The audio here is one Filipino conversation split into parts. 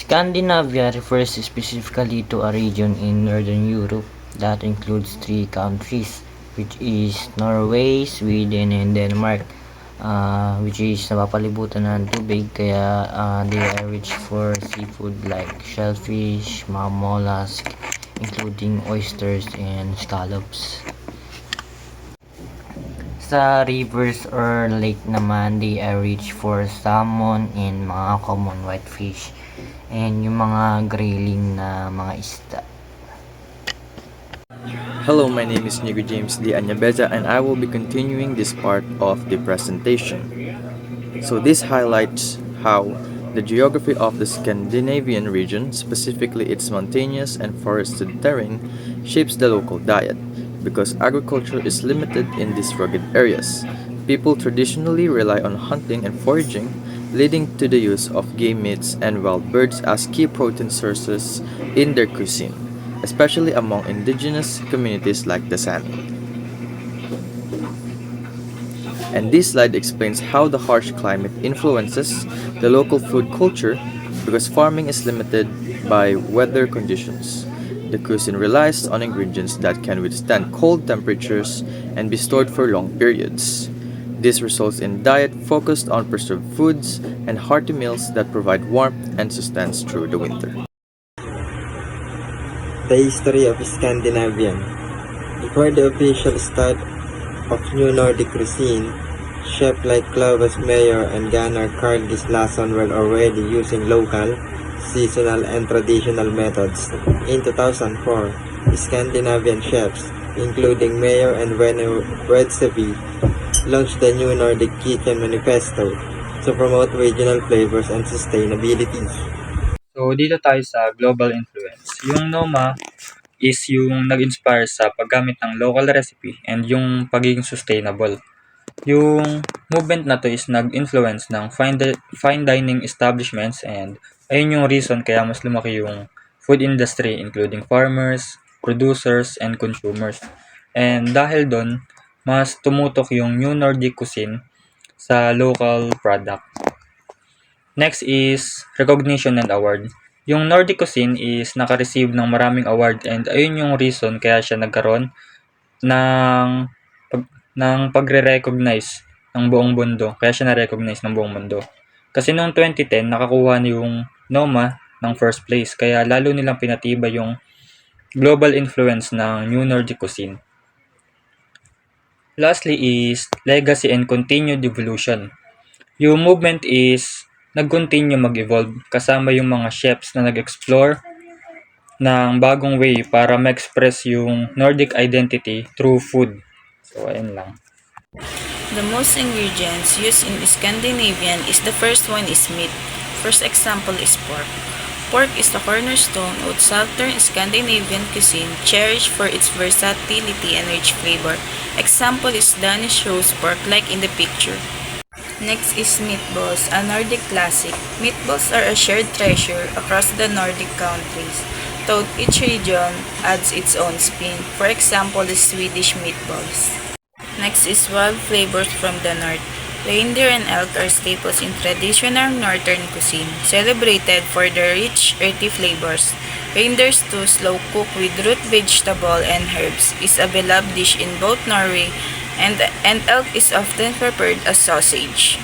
Scandinavia refers specifically to a region in Northern Europe that includes three countries, which is Norway, Sweden, and Denmark, which is napapalibutan ng tubig kaya they are rich for seafood like shellfish, mga mollusk, including oysters and scallops. Sa rivers or lake naman, they are rich for salmon and mga common whitefish and yung mga grayling na mga isda. Hello, my name is Nigo James D. Anyabeza and I will be continuing this part of the presentation. So this highlights how the geography of the Scandinavian region, specifically its mountainous and forested terrain, shapes the local diet. Because agriculture is limited in these rugged areas, people traditionally rely on hunting and foraging, leading to the use of game meats and wild birds as key protein sources in their cuisine, especially among indigenous communities like the Sami. And this slide explains how the harsh climate influences the local food culture because farming is limited by weather conditions. The cuisine relies on ingredients that can withstand cold temperatures and be stored for long periods. This results in diet focused on preserved foods and hearty meals that provide warmth and sustenance through the winter. The history of Scandinavian. Before the official start of New Nordic cuisine, chefs like Clovis Meyer and Gunnar Carl Gislason were already using local, seasonal, and traditional methods. In 2004, Scandinavian chefs, including Meyer and Wedsevi, launched the New Nordic Kitchen Manifesto to promote regional flavors and sustainability. So, dito tayo sa global influence. Yung Noma is yung nag-inspire sa paggamit ng local recipe and yung pagiging sustainable. Yung movement na to is nag-influence ng fine dining establishments and ayun yung reason kaya mas lumaki yung food industry including farmers, producers, and consumers. And dahil doon, mas tumutok yung New Nordic cuisine sa local product. Next is recognition and award. Yung Nordic cuisine is naka-receive ng maraming award and ayun yung reason kaya siya nagkaroon ng pagre-recognize ng buong mundo. Kaya siya na-recognize ng buong mundo. Kasi noong 2010, nakakuha na yung Noma ng first place. Kaya lalo nilang pinatibay yung global influence ng New Nordic cuisine. Lastly is legacy and continued evolution. Yung movement is nag-continue mag-evolve kasama yung mga chefs na nag-explore ng bagong way para ma-express yung Nordic identity through food. So, ayun lang. The most ingredients used in Scandinavian is the first one is meat. First example is pork. Pork is the cornerstone of southern Scandinavian cuisine, cherished for its versatility and rich flavor. Example is Danish roast pork like in the picture. Next is meatballs, a Nordic classic. Meatballs are a shared treasure across the Nordic countries, though each region adds its own spin. For example, the Swedish meatballs. Next is wild flavors from the north. Reindeer and elk are staples in traditional northern cuisine, celebrated for their rich, earthy flavors. Reindeer stew, slow cooked with root vegetable and herbs, is a beloved dish in both Norway and elk is often prepared as sausage.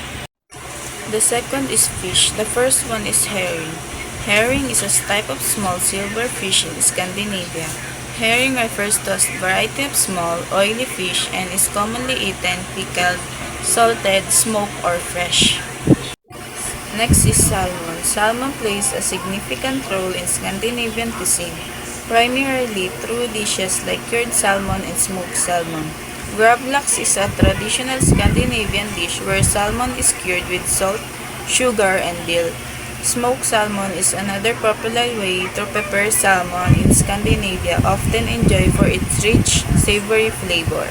The second is fish. The first one is herring. Herring is a type of small silver fish in Scandinavia. Herring refers to a variety of small, oily fish and is commonly eaten pickled, salted, smoked, or fresh. Next is salmon. Salmon plays a significant role in Scandinavian cuisine, primarily through dishes like cured salmon and smoked salmon. Gravlax is a traditional Scandinavian dish where salmon is cured with salt, sugar, and dill. Smoked salmon is another popular way to prepare salmon in Scandinavia, often enjoyed for its rich, savory flavor.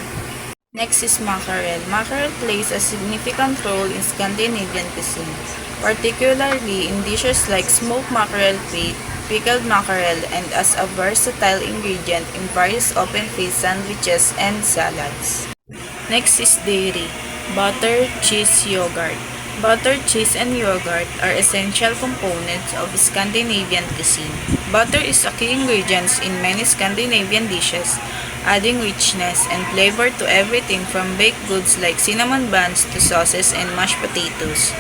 Next is mackerel. Mackerel plays a significant role in Scandinavian cuisine, particularly in dishes like smoked mackerel pate, pickled mackerel, and as a versatile ingredient in various open-faced sandwiches and salads. Next is dairy, butter, cheese, yogurt. Butter, cheese, and yogurt are essential components of Scandinavian cuisine. Butter is a key ingredient in many Scandinavian dishes, adding richness and flavor to everything from baked goods like cinnamon buns to sauces and mashed potatoes.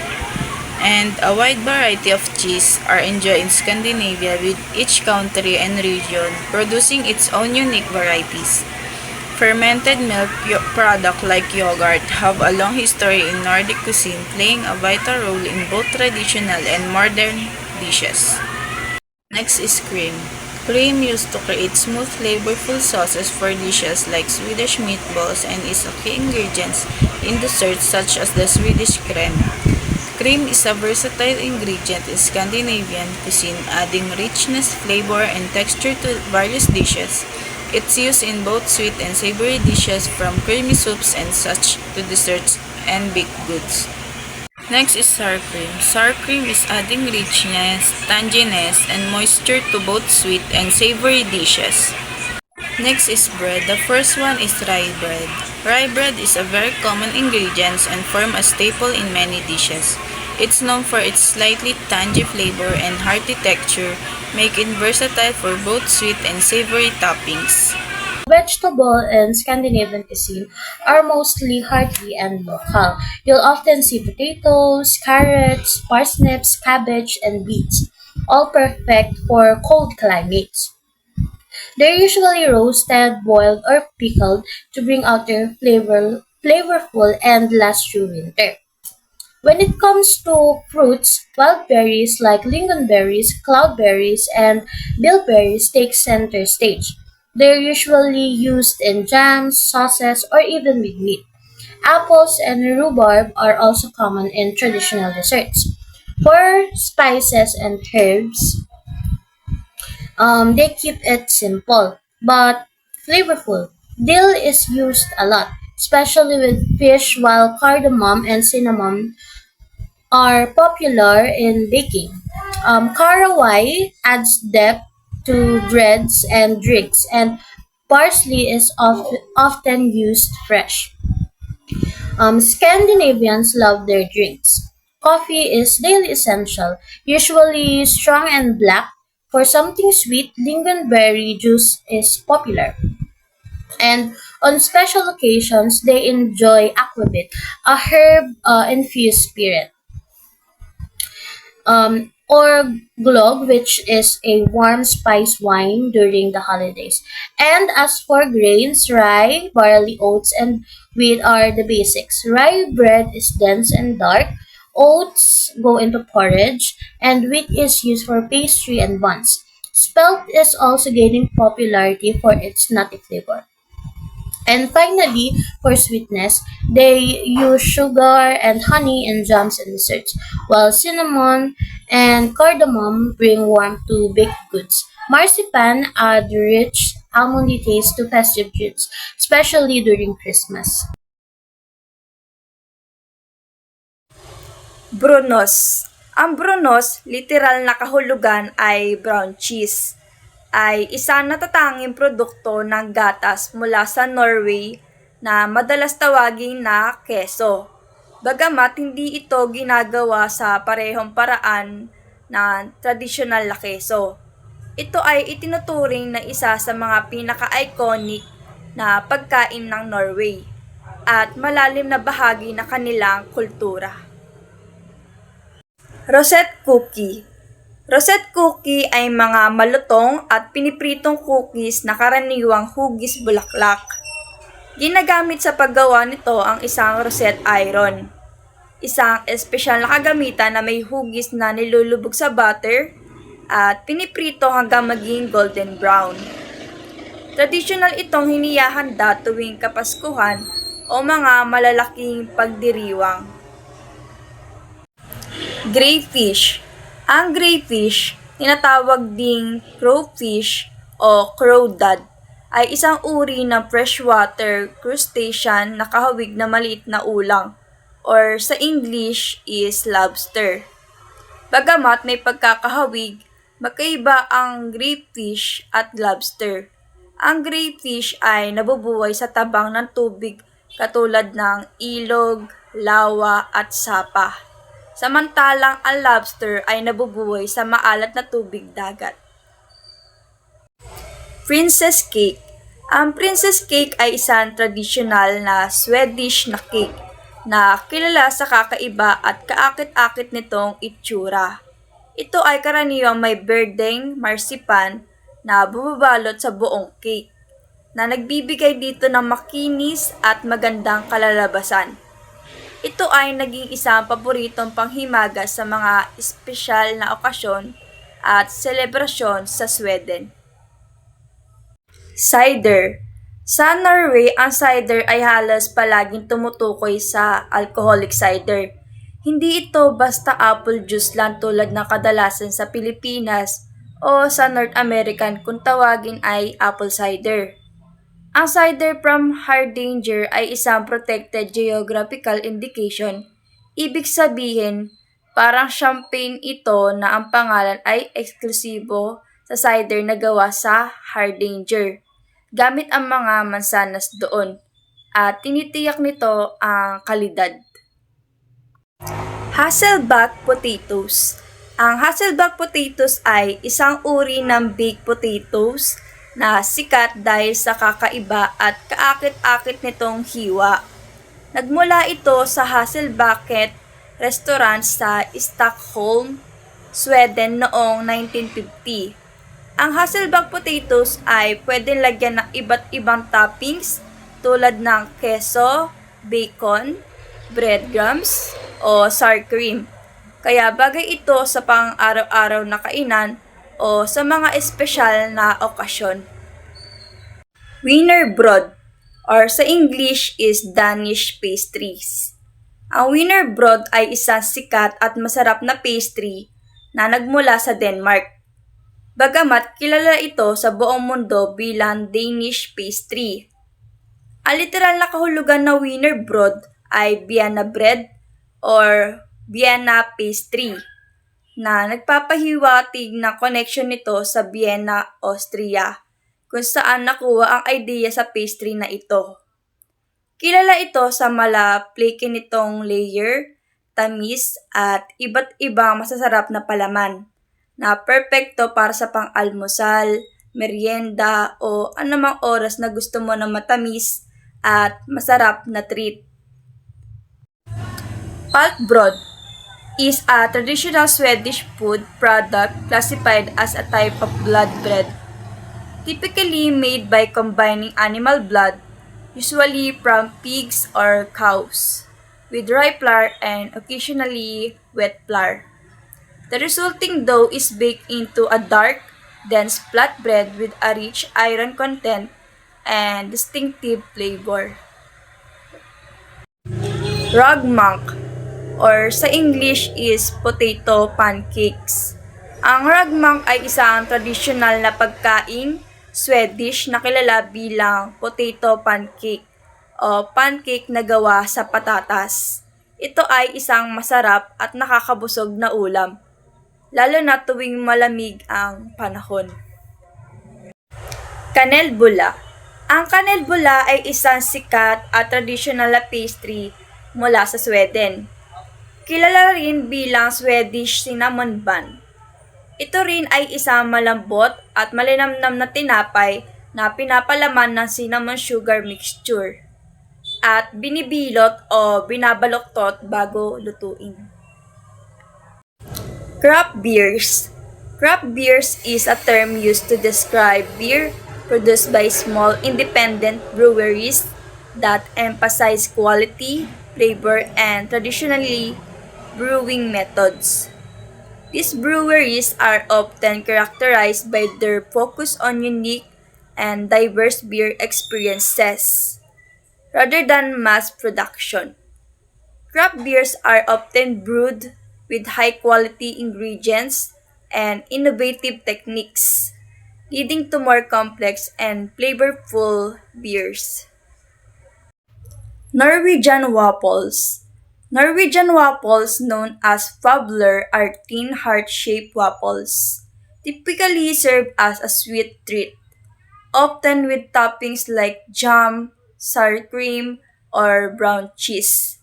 And a wide variety of cheese are enjoyed in Scandinavia, with each country and region producing its own unique varieties. Fermented milk product like yogurt have a long history in Nordic cuisine, playing a vital role in both traditional and modern dishes. Next is cream. Cream used to create smooth, flavorful sauces for dishes like Swedish meatballs and is a key ingredient in desserts such as the Swedish creme. Cream is a versatile ingredient in Scandinavian cuisine, adding richness, flavor, and texture to various dishes. It's used in both sweet and savory dishes, from creamy soups and such to desserts and baked goods. Next is sour cream. Sour cream is adding richness, tanginess, and moisture to both sweet and savory dishes. Next is bread. The first one is rye bread. Rye bread is a very common ingredient and form a staple in many dishes. It's known for its slightly tangy flavor and hearty texture, making it versatile for both sweet and savory toppings. Vegetables in Scandinavian cuisine are mostly hearty and local. You'll often see potatoes, carrots, parsnips, cabbage, and beets, all perfect for cold climates. They're usually roasted, boiled, or pickled to bring out their flavorful and last through winter. When it comes to fruits, wild berries like lingonberries, cloudberries, and bilberries take center stage. They're usually used in jams, sauces, or even with meat. Apples and rhubarb are also common in traditional desserts. For spices and herbs, they keep it simple but flavorful. Dill is used a lot, especially with fish, while cardamom and cinnamon are popular in baking. Caraway adds depth to breads and drinks, and parsley is often used fresh. Scandinavians love their drinks. Coffee is daily essential, usually strong and black. For something sweet, lingonberry juice is popular. And on special occasions, they enjoy aquavit, a herb infused spirit, or glog, which is a warm spice wine during the holidays. And as for grains, rye, barley, oats, and wheat are the basics. Rye bread is dense and dark. Oats go into porridge, and wheat is used for pastry and buns. Spelt is also gaining popularity for its nutty flavor. And finally, for sweetness, they use sugar and honey in jams and desserts, while cinnamon and cardamom bring warmth to baked goods. Marzipan add rich almondy taste to festive treats, especially during Christmas. Brunos. Ang brunos, literal na kahulugan ay brown cheese, ay isang natatanging produkto ng gatas mula sa Norway na madalas tawagin na keso. Bagamat hindi ito ginagawa sa parehong paraan na tradisyonal na keso. Ito ay itinuturing na isa sa mga pinaka-iconic na pagkain ng Norway at malalim na bahagi na kanilang kultura. Rosette cookie. Rosette cookie ay mga malutong at pinipritong cookies na karaniwang hugis bulaklak. Ginagamit sa paggawa nito ang isang rosette iron, isang espesyal na kagamitan na may hugis na nilulubog sa butter at piniprito hanggang maging golden brown. Traditional itong hinihanda tuwing Kapaskuhan o mga malalaking pagdiriwang. Crayfish. Ang crayfish, tinatawag ding crowfish o crawdad, ay isang uri ng freshwater crustacean na kahawig na maliit na ulang, or sa English is lobster. Bagamat may pagkakahawig, magkaiba ang crayfish at lobster. Ang crayfish ay nabubuhay sa tabang ng tubig katulad ng ilog, lawa at sapa. samantalang ang lobster ay nabubuhay sa maalat na tubig dagat. Princess Cake. Ang princess cake ay isang tradisyonal na Swedish na cake na kilala sa kakaiba at kaakit-akit nitong itsura. Ito ay karaniwang may berdeng marsipan na bumabalot sa buong cake na nagbibigay dito ng makinis at magandang kalalabasan. Ito ay naging isang paboritong panghimagas sa mga espesyal na okasyon at selebrasyon sa Sweden. Cider. Sa Norway, ang cider ay halos palaging tumutukoy sa alcoholic cider. Hindi ito basta apple juice lang tulad ng kadalasan sa Pilipinas o sa North American kung tawagin ay apple cider. Ang cider from Hardanger ay isang protected geographical indication. Ibig sabihin, parang champagne ito na ang pangalan ay eksklusibo sa cider na gawa sa Hardanger, gamit ang mga mansanas doon, at tinitiyak nito ang kalidad. Hasselback potatoes. Ang Hasselback potatoes ay isang uri ng baked potatoes na sikat dahil sa kakaiba at kaakit-akit nitong hiwa. Nagmula ito sa Hasselbacket restaurant sa Stockholm, Sweden noong 1950. Ang Hasselback potatoes ay pwedeng lagyan ng iba't ibang toppings tulad ng keso, bacon, breadcrumbs, o sour cream. Kaya bagay ito sa pang-araw-araw na kainan o sa mga espesyal na okasyon. Wienerbröd, or sa English is Danish pastries. Ang Wienerbröd ay isang sikat at masarap na pastry na nagmula sa Denmark. Bagamat kilala ito sa buong mundo bilang Danish pastry. Ang literal na kahulugan ng Wienerbröd ay Vienna bread or Vienna pastry na nagpapahiwatig ng connection nito sa Vienna, Austria, kung saan nakuha ang idea sa pastry na ito. Kilala ito sa flaky nitong layer, tamis at iba't ibang masasarap na palaman na perpekto para sa pang-almusal, merienda o anumang oras na gusto mo ng matamis at masarap na treat. Paltbröd is a traditional Swedish food product classified as a type of blood bread, typically made by combining animal blood, usually from pigs or cows, with rye flour and occasionally wet flour. The resulting dough is baked into a dark, dense flatbread with a rich iron content and distinctive flavor. Ragmank, or sa English is potato pancakes. Ang ragmank ay isang tradisyonal na pagkain Swedish na kilala bilang potato pancake o pancake na gawa sa patatas. Ito ay isang masarap at nakakabusog na ulam, lalo na tuwing malamig ang panahon. Kanelbulla. Ang kanelbulla ay isang sikat at tradisyonal na pastry mula sa Sweden. Kilala rin bilang Swedish cinnamon bun. Ito rin ay isang malambot at malinamnam na tinapay na pinapalaman ng cinnamon sugar mixture at binibilot o binabaloktot bago lutuin. Craft beers. Craft beers is a term used to describe beer produced by small independent breweries that emphasize quality, flavor, and traditionally brewing methods. These breweries are often characterized by their focus on unique and diverse beer experiences rather than mass production. Craft beers are often brewed with high-quality ingredients and innovative techniques, leading to more complex and flavorful beers. Norwegian waffles. Norwegian waffles, known as Fabler, are thin heart-shaped waffles, typically served as a sweet treat, often with toppings like jam, sour cream, or brown cheese.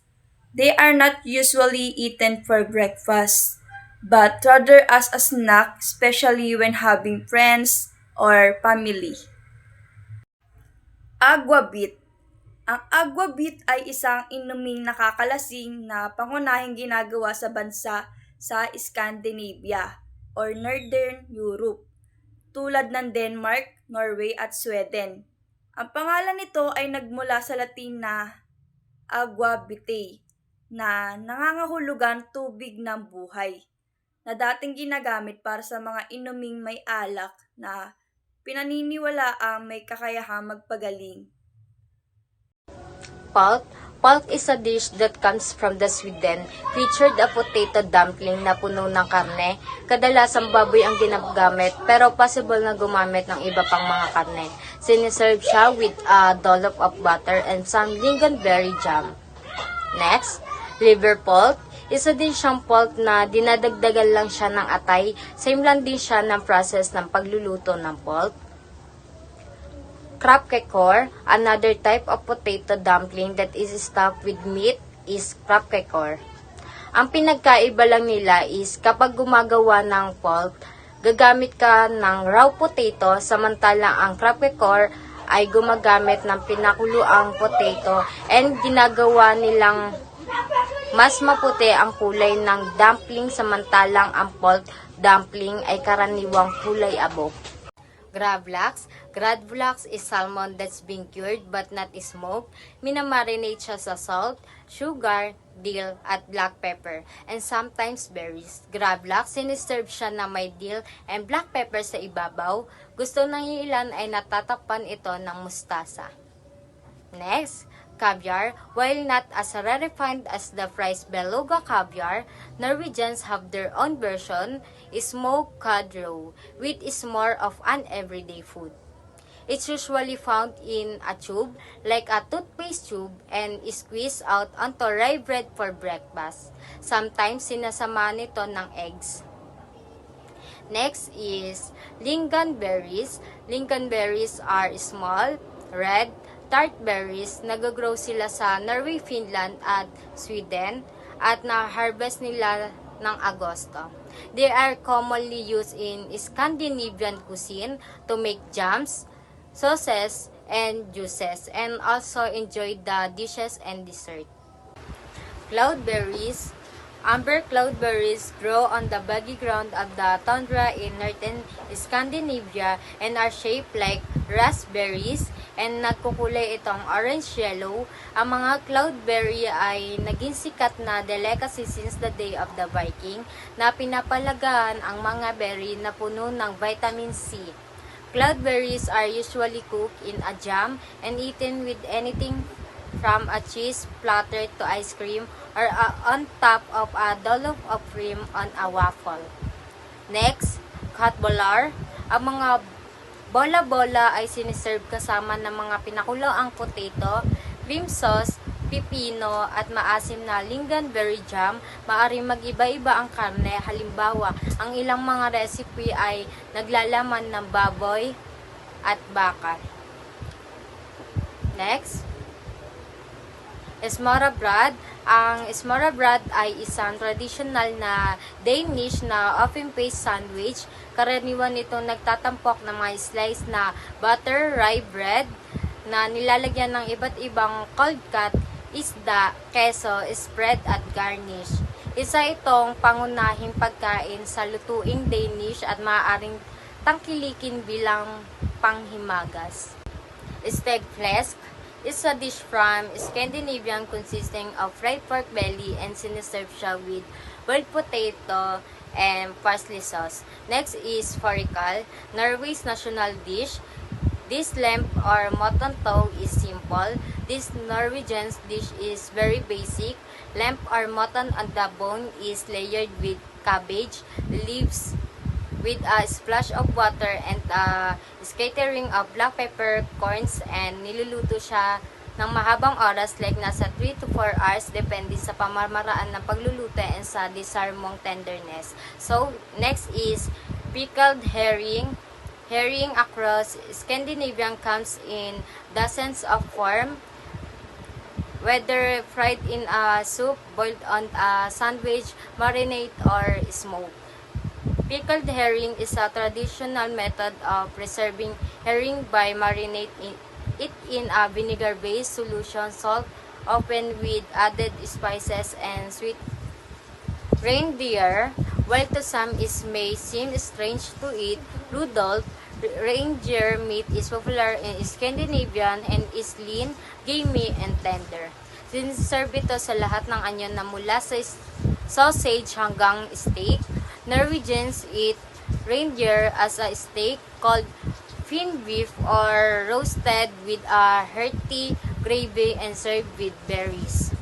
They are not usually eaten for breakfast, but rather as a snack, especially when having friends or family. Agua beet. Ang agua beet ay isang inuming nakakalasing na pangunahing ginagawa sa bansa sa Scandinavia or Northern Europe, tulad ng Denmark, Norway at Sweden. Ang pangalan nito ay nagmula sa Latin na agua vitae, na nangangahulugan tubig ng buhay, na dating ginagamit para sa mga inuming may alak na pinaniniwalaang may kakayahang magpagaling. Pulk. Pulk is a dish that comes from the Sweden, featured a potato dumpling na puno ng karne. Kadalasang baboy ang ginagamit, pero possible na gumamit ng iba pang mga karne. Siniserve siya with a dollop of butter and some lingonberry jam. Next, liver pulk. Isa din siyang pulk na dinadagdagan lang siya ng atay. Same lang din siya ng process ng pagluluto ng pulk. Krapkekor, another type of potato dumpling that is stuffed with meat, is krapkekor. Ang pinagkaiba lang nila is kapag gumagawa ng pulk, gagamit ka ng raw potato, samantalang ang krapkekor ay gumagamit ng pinakuluang potato and ginagawa nilang mas maputi ang kulay ng dumpling, samantalang ang pulk dumpling ay karaniwang kulay abo. Gravlax. Gravlax is salmon that's been cured but not smoked. Minamarinate siya sa salt, sugar, dill, at black pepper, and sometimes berries. Gravlax, siniserve siya na may dill and black pepper sa ibabaw. Gusto ng ilan ay natatakpan ito ng mustasa. Next, caviar. While not as rarefined as the fried beluga caviar, Norwegians have their own version, smoked cod roe, which is more of an everyday food. It's usually found in a tube, like a toothpaste tube, and is squeezed out onto rye bread for breakfast. Sometimes, sinasama nito ng eggs. Next is lingonberries. Lingonberries are small, red, tart berries. Nag-grow sila sa Norway, Finland at Sweden at na-harvest nila ng Agosto. They are commonly used in Scandinavian cuisine to make jams, sauces, and juices, and also enjoy the dishes and dessert. Cloudberries. Amber cloudberries grow on the boggy ground of the tundra in northern Scandinavia and are shaped like raspberries and nagkukulay itong orange-yellow. Ang mga cloudberry ay naging sikat na delicacy since the day of the Viking na pinapalagahan ang mga berry na puno ng vitamin C. Cloudberries are usually cooked in a jam and eaten with anything from a cheese platter to ice cream or on top of a dollop of cream on a waffle. Next, katbolar. Ang mga bola-bola ay siniserve kasama ng mga pinakulaang potato, cream sauce, pipino at maasim na lingonberry jam. Maaring mag-iba-iba ang karne. Halimbawa, ang ilang mga recipe ay naglalaman ng baboy at baka. Next, Smørrebrød. Ang smørrebrød ay isang traditional na Danish na oven paste sandwich. Karaniwan itong nagtatampok ng mga slice na butter rye bread na nilalagyan ng iba't ibang cold cut, isda, keso, spread at garnish. Isa itong pangunahing pagkain sa lutuing Danish at maaaring tangkilikin bilang panghimagas. Steg flesk is a dish from Scandinavian consisting of fried pork belly and siniserve siya with boiled potato and parsley sauce. Next is fårikål, Norway's national dish. This lamb or mutton toe is simple. This Norwegian dish is very basic. Lamb or mutton on the bone is layered with cabbage, leaves, with a splash of water and a scattering of black pepper corns, and niluluto siya ng mahabang oras like nasa 3 to 4 hours depende sa pamamaraan ng pagluluto and sa desire mong tenderness. So, next is pickled herring. Herring across Scandinavian comes in dozens of forms. whether fried in a soup, boiled on a sandwich, marinate, or smoked. Pickled herring is a traditional method of preserving herring by marinating it in a vinegar-based solution, salt, often with added spices and sweet reindeer. While to some it may seem strange to eat Rudolph, reindeer meat is popular in Scandinavian and is lean, gamey, and tender. Siniserve ito sa lahat ng anyo na mula sa sausage hanggang steak. Norwegians eat reindeer as a steak called finned beef or roasted with a hearty gravy and served with berries.